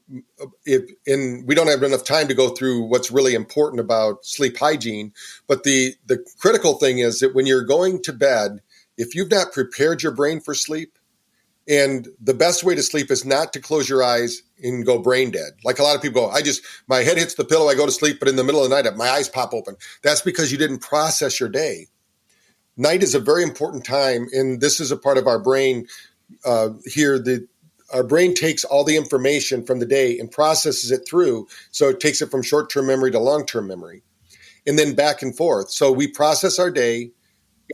we don't have enough time to go through what's really important about sleep hygiene. But the critical thing is that when you're going to bed, if you've not prepared your brain for sleep, and the best way to sleep is not to close your eyes and go brain dead. Like a lot of people go, my head hits the pillow, I go to sleep, but in the middle of the night, my eyes pop open. That's because you didn't process your day. Night is a very important time, and this is a part of our brain here our brain takes all the information from the day and processes it through. So it takes it from short-term memory to long-term memory and then back and forth. So we process our day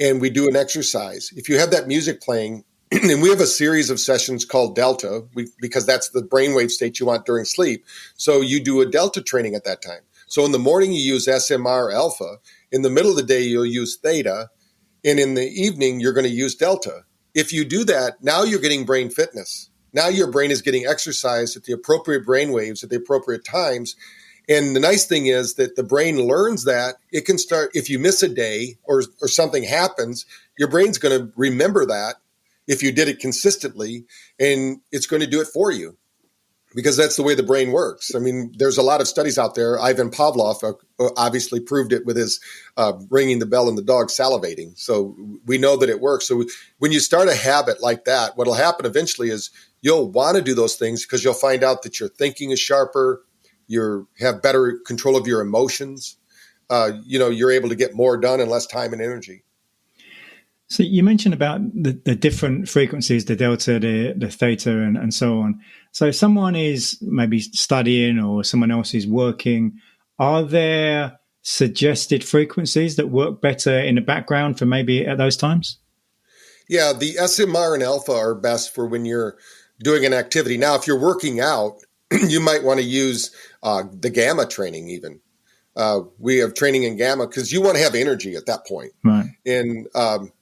and we do an exercise. If you have that music playing, and we have a series of sessions called Delta because that's the brainwave state you want during sleep. So you do a Delta training at that time. So in the morning, you use SMR alpha. In the middle of the day, you'll use theta. And in the evening, you're going to use Delta. If you do that, now you're getting brain fitness. Now your brain is getting exercised at the appropriate brain waves at the appropriate times. And the nice thing is that the brain learns that it can start, if you miss a day or something happens, your brain's going to remember that if you did it consistently, and it's going to do it for you because that's the way the brain works. I mean, there's a lot of studies out there. Ivan Pavlov obviously proved it with his ringing the bell and the dog salivating. So we know that it works. So when you start a habit like that, what will happen eventually is you'll want to do those things because you'll find out that your thinking is sharper, you have better control of your emotions. You're able to get more done in less time and energy. So you mentioned about the different frequencies, the delta, the theta, and so on. So if someone is maybe studying or someone else is working, are there suggested frequencies that work better in the background for maybe at those times? Yeah, the SMR and alpha are best for when you're doing an activity. Now, if you're working out, you might want to use the gamma training even. We have training in gamma because you want to have energy at that point. Right. And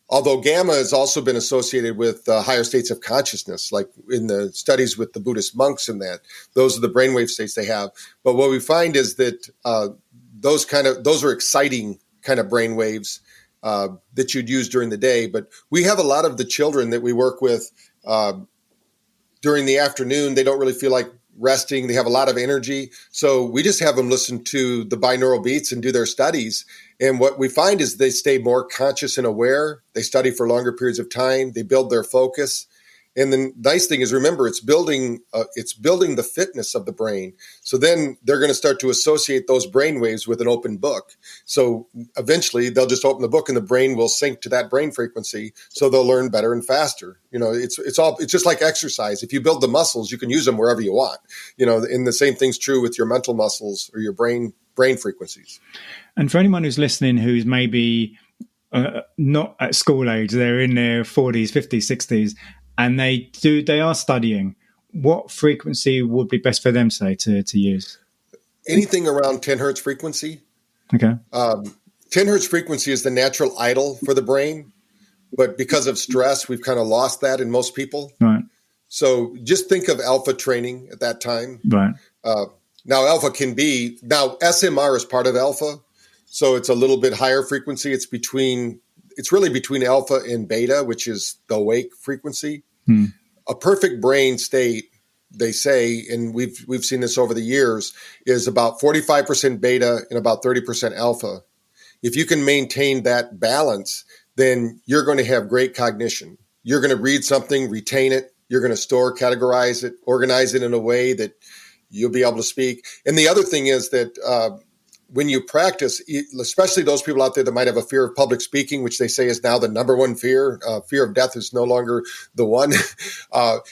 although gamma has also been associated with higher states of consciousness, like in the studies with the Buddhist monks and that, those are the brainwave states they have. But what we find is that those are exciting kind of brainwaves that you'd use during the day. But we have a lot of the children that we work with during the afternoon. They don't really feel like resting. They have a lot of energy. So we just have them listen to the binaural beats and do their studies. And what we find is they stay more conscious and aware. They study for longer periods of time. They build their focus. And the nice thing is, remember, it's building the fitness of the brain. So then they're going to start to associate those brain waves with an open book. So eventually they'll just open the book and the brain will sync to that brain frequency. So they'll learn better and faster. It's just like exercise. If you build the muscles, you can use them wherever you want. And the same thing's true with your mental muscles or your brain frequencies. And for anyone who's listening who's maybe not at school age, they're in their 40s, 50s, 60s, and they are studying, what frequency would be best for them, say, to use? Anything around 10 hertz frequency. Okay. 10 hertz frequency is the natural idle for the brain, but because of stress, we've kind of lost that in most people. Right. So just think of alpha training at that time. Right. Now SMR is part of alpha, so it's a little bit higher frequency. It's really between alpha and beta, which is the awake frequency. A perfect brain state, they say, and we've seen this over the years, is about 45% beta and about 30% alpha. If you can maintain that balance, then you're going to have great cognition. You're going to read something, retain it. You're going to store, categorize it, organize it in a way that you'll be able to speak. And the other thing is that when you practice, especially those people out there that might have a fear of public speaking, which they say is now the number one fear, fear of death is no longer the one.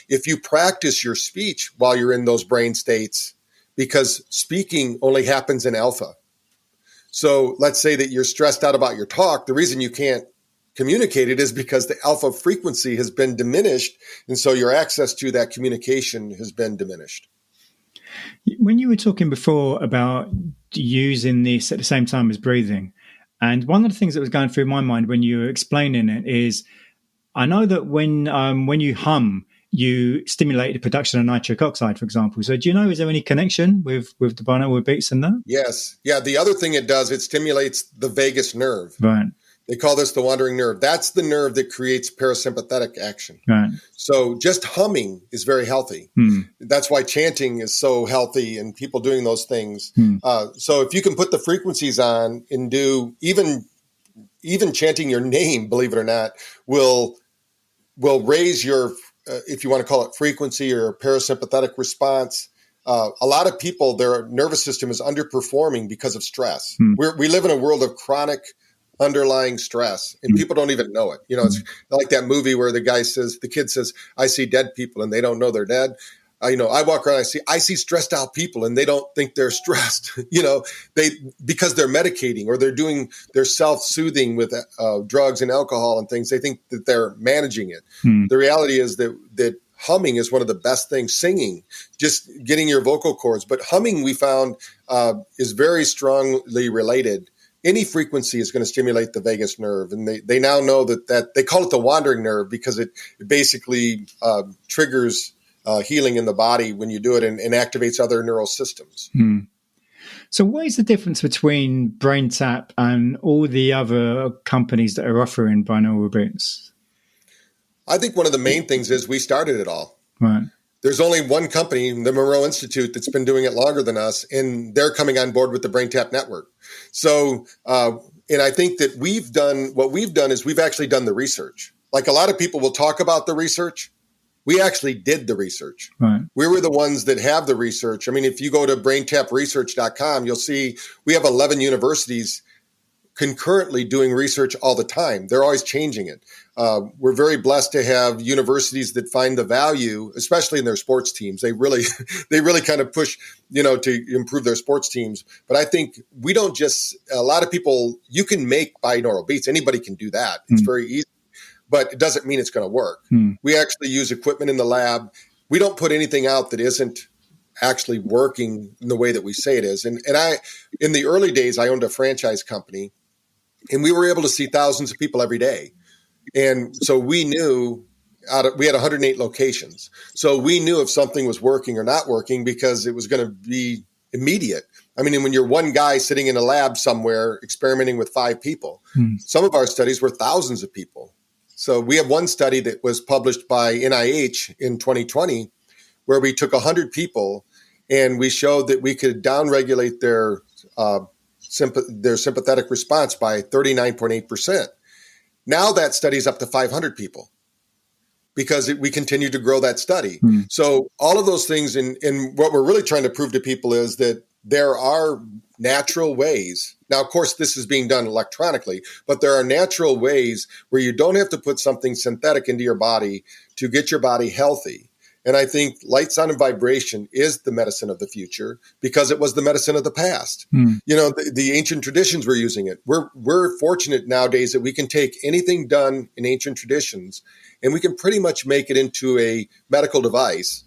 If you practice your speech while you're in those brain states, because speaking only happens in alpha. So let's say that you're stressed out about your talk. The reason you can't communicate it is because the alpha frequency has been diminished. And so your access to that communication has been diminished. When you were talking before about using this at the same time as breathing, and one of the things that was going through my mind when you were explaining it is, I know that when you hum, you stimulate the production of nitric oxide, for example. So do you know, is there any connection with the binaural beats and that? Yes. Yeah. The other thing it does, it stimulates the vagus nerve. Right. They call this the wandering nerve. That's the nerve that creates parasympathetic action. Right. So just humming is very healthy. That's why chanting is so healthy and people doing those things. So if you can put the frequencies on and do even chanting your name, believe it or not, will raise your, if you want to call it frequency or parasympathetic response. A lot of people, their nervous system is underperforming because of stress. We live in a world of chronic underlying stress, and people don't even know it. It's like that movie where the kid says, I see dead people and they don't know they're dead. I walk around, I see stressed out people and they don't think they're stressed, because they're medicating or they're self-soothing with drugs and alcohol and things. They think that they're managing it. The reality is that humming is one of the best things. Singing, just getting your vocal cords, but humming we found is very strongly related. Any frequency is going to stimulate the vagus nerve. And they now know that they call it the wandering nerve because it basically triggers healing in the body when you do it and activates other neural systems. So what is the difference between BrainTap and all the other companies that are offering binaural beats? I think one of the main things is we started it all. Right. There's only one company, the Monroe Institute, that's been doing it longer than us, and they're coming on board with the BrainTap network. So, and I think that what we've done is we've actually done the research. Like a lot of people will talk about the research, We actually did the research. Right. We were the ones that have the research. I mean, if you go to braintapresearch.com, you'll see we have 11 universities concurrently doing research all the time. They're always changing it. We're very blessed to have universities that find the value, especially in their sports teams. They really kind of push, to improve their sports teams. But I think we don't just, a lot of people, you can make binaural beats. Anybody can do that. It's very easy, but it doesn't mean it's going to work. We actually use equipment in the lab. We don't put anything out that isn't actually working in the way that we say it is. And I, in the early days, I owned a franchise company, and we were able to see thousands of people every day. And so we knew we had 108 locations. So we knew if something was working or not working because it was going to be immediate. I mean, when you're one guy sitting in a lab somewhere experimenting with 5 people, some of our studies were thousands of people. So we have one study that was published by NIH in 2020 where we took 100 people and we showed that we could downregulate their sympathetic response by 39.8%. Now that study is up to 500 people because we continue to grow that study. So all of those things, and what we're really trying to prove to people is that there are natural ways. Now, of course, this is being done electronically, but there are natural ways where you don't have to put something synthetic into your body to get your body healthy. And I think light, sound, and vibration is the medicine of the future because it was the medicine of the past. The ancient traditions were using it. We're fortunate nowadays that we can take anything done in ancient traditions and we can pretty much make it into a medical device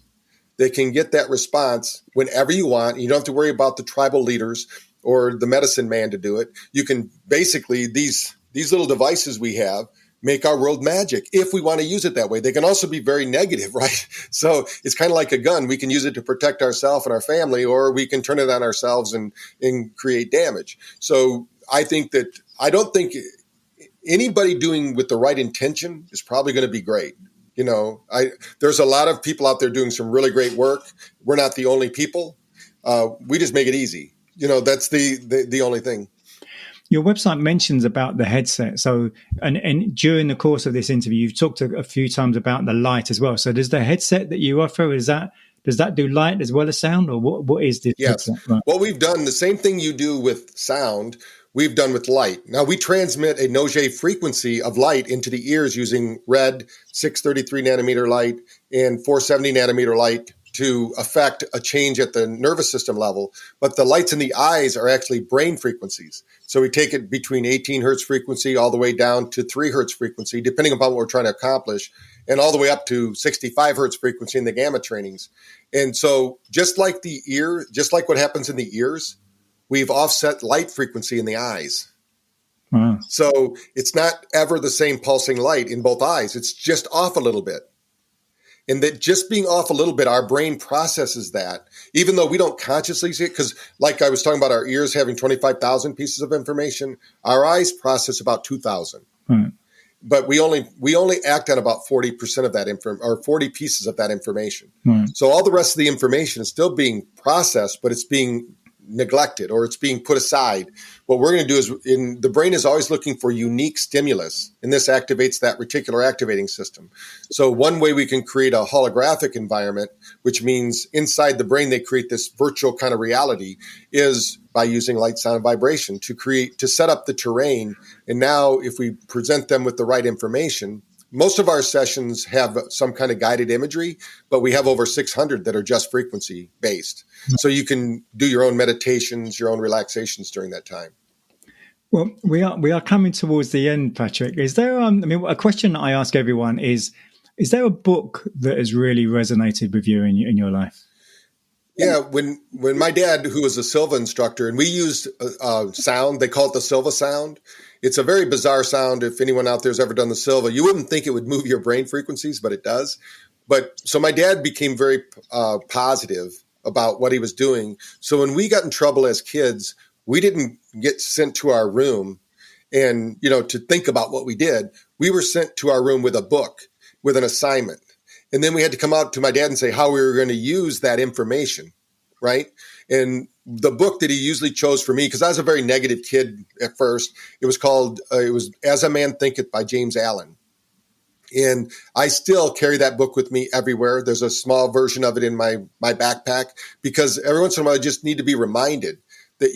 that can get that response whenever you want. You don't have to worry about the tribal leaders or the medicine man to do it. You can basically, these little devices we have make our world magic if we want to use it that way. They can also be very negative, right? So it's kind of like a gun. We can use it to protect ourselves and our family, or we can turn it on ourselves and create damage. So I don't think anybody doing with the right intention is probably going to be great. There's a lot of people out there doing some really great work. We're not the only people. We just make it easy. That's the only thing. Your website mentions about the headset. So, and during the course of this interview, you've talked a few times about the light as well. So does the headset that you offer, does that do light as well as sound, or what is this headset? Right. Well, we've done the same thing you do with sound, we've done with light. Now, we transmit a Auger frequency of light into the ears using red 633 nanometer light and 470 nanometer light to affect a change at the nervous system level. But the lights in the eyes are actually brain frequencies. So we take it between 18 hertz frequency all the way down to 3 hertz frequency, depending upon what we're trying to accomplish, and all the way up to 65 hertz frequency in the gamma trainings. And so just like the ear, just like what happens in the ears, we've offset light frequency in the eyes. Wow. So it's not ever the same pulsing light in both eyes. It's just off a little bit. And that just being off a little bit, our brain processes that, even though we don't consciously see it. Because like I was talking about our ears having 25,000 pieces of information, our eyes process about 2,000. Right. But we only act on about 40% of that or 40 pieces of that information. Right. So all the rest of the information is still being processed, but it's being neglected or it's being put aside. What we're going to do is the brain is always looking for unique stimulus, and this activates that reticular activating system. So one way we can create a holographic environment, which means inside the brain they create this virtual kind of reality, is by using light, sound, and vibration to set up the terrain. And now if we present them with the right information, most of our sessions have some kind of guided imagery, but we have over 600 that are just frequency based. So you can do your own meditations, your own relaxations during that time. Well, we are coming towards the end, Patrick. Is there, a question I ask everyone is there a book that has really resonated with you in your life? Yeah, when my dad, who was a Silva instructor, and we used sound, they call it the Silva sound. It's a very bizarre sound. If anyone out there has ever done the Silva, you wouldn't think it would move your brain frequencies, but it does. So my dad became very positive about what he was doing. So when we got in trouble as kids, we didn't get sent to our room and, to think about what we did. We were sent to our room with a book, with an assignment. And then we had to come out to my dad and say how we were going to use that information, right? And the book that he usually chose for me, because I was a very negative kid at first, it was As a Man Thinketh by James Allen. And I still carry that book with me everywhere. There's a small version of it in my backpack, because every once in a while I just need to be reminded that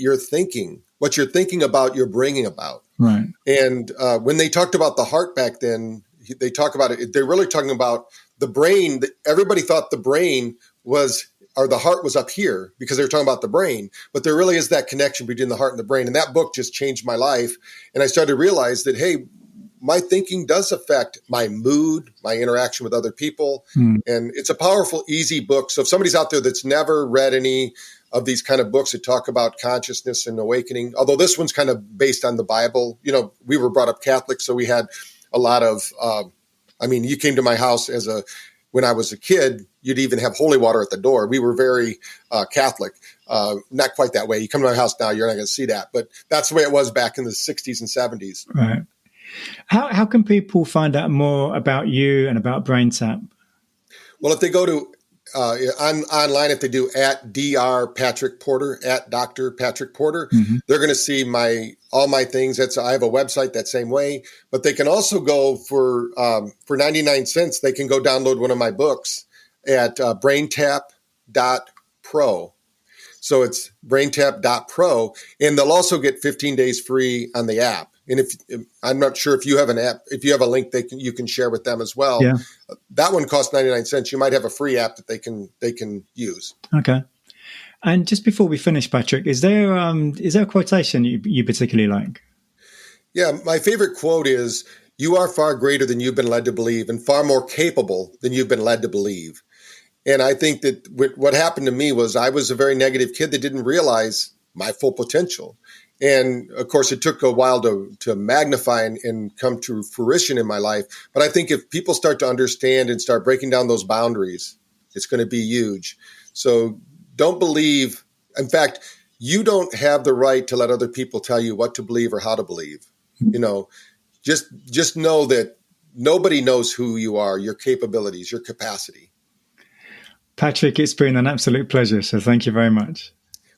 what you're thinking about, you're bringing about. Right. And when they talked about the heart back then, they talk about it. They're really talking about the brain. Everybody thought the brain or the heart was up here because they were talking about the brain, but there really is that connection between the heart and the brain. And that book just changed my life. And I started to realize that, hey, my thinking does affect my mood, my interaction with other people. And it's a powerful, easy book. So if somebody's out there that's never read any of these kind of books that talk about consciousness and awakening, although this one's kind of based on the Bible, we were brought up Catholic. So we had a lot of, you came to my house when I was a kid, you'd even have holy water at the door. We were very Catholic, not quite that way. You come to my house now, you're not going to see that, but that's the way it was back in the 60s and 70s. Right. How can people find out more about you and about BrainTap? Well, if they go to online, if they do at Dr. Patrick Porter, at Dr. Patrick Porter, they're going to see all my things. I have a website that same way, but they can also go for 99 cents. They can go download one of my books at braintap.pro. So it's braintap.pro, and they'll also get 15 days free on the app. And I'm not sure if you have an app, if you have a link you can share with them as well. Yeah. That one costs 99 cents. You might have a free app that they can use. Okay. And just before we finish, Patrick, is there a quotation you particularly like? Yeah, my favorite quote is, "You are far greater than you've been led to believe, and far more capable than you've been led to believe." And I think that what happened to me was I was a very negative kid that didn't realize my full potential. And of course, it took a while to magnify and come to fruition in my life. But I think if people start to understand and start breaking down those boundaries, it's going to be huge. So don't believe. In fact, you don't have the right to let other people tell you what to believe or how to believe. Just know that nobody knows who you are, your capabilities, your capacity. Patrick, it's been an absolute pleasure. So thank you very much.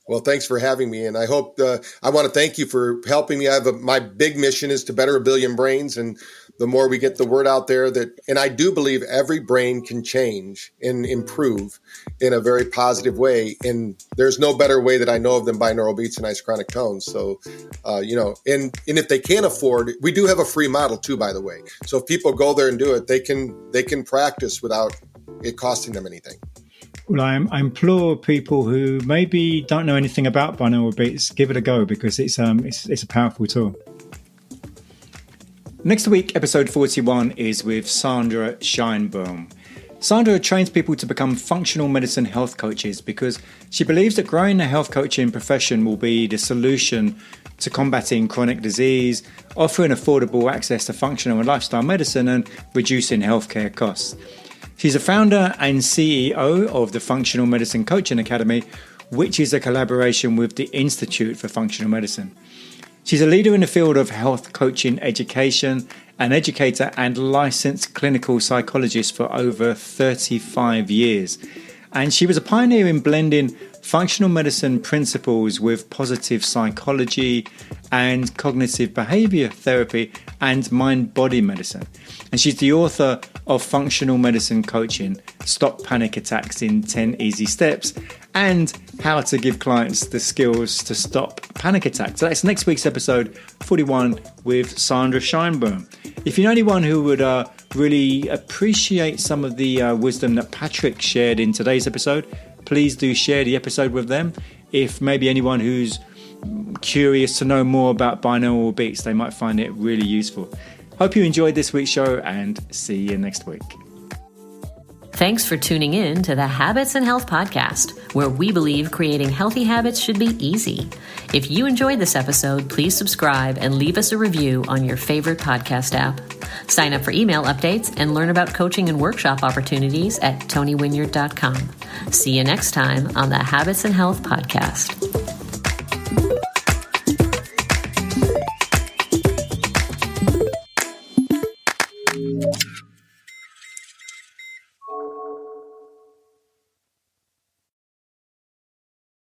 Well, thanks for having me. And I hope I want to thank you for helping me. My big mission is to better 1 billion brains. And the more we get the word out there and I do believe every brain can change and improve in a very positive way. And there's no better way that I know of than binaural beats and isochronic tones. So, and if they can't afford, we do have a free model too, by the way. So if people go there and do it, they can practice without it costing them anything. Well, I implore people who maybe don't know anything about binaural beats, give it a go, because it's a powerful tool. Next week, episode 41 is with Sandra Scheinbaum. Sandra trains people to become functional medicine health coaches because she believes that growing the health coaching profession will be the solution to combating chronic disease, offering affordable access to functional and lifestyle medicine, and reducing healthcare costs. She's a founder and CEO of the Functional Medicine Coaching Academy, which is a collaboration with the Institute for Functional Medicine. She's a leader in the field of health coaching education, an educator and licensed clinical psychologist for over 35 years. And she was a pioneer in blending functional medicine principles with positive psychology and cognitive behavior therapy and mind-body medicine. And she's the author of Functional Medicine Coaching, Stop Panic Attacks in 10 Easy Steps, and How to Give Clients the Skills to Stop Panic Attacks. So that's next week's episode 41 with Sandra Scheinbaum. If you know anyone who would really appreciate some of the wisdom that Patrick shared in today's episode, please do share the episode with them. If maybe anyone who's curious to know more about binaural beats, they might find it really useful. Hope you enjoyed this week's show, and see you next week. Thanks for tuning in to the Habits and Health Podcast, where we believe creating healthy habits should be easy. If you enjoyed this episode, please subscribe and leave us a review on your favorite podcast app. Sign up for email updates and learn about coaching and workshop opportunities at tonywinyard.com. See you next time on the Habits and Health Podcast.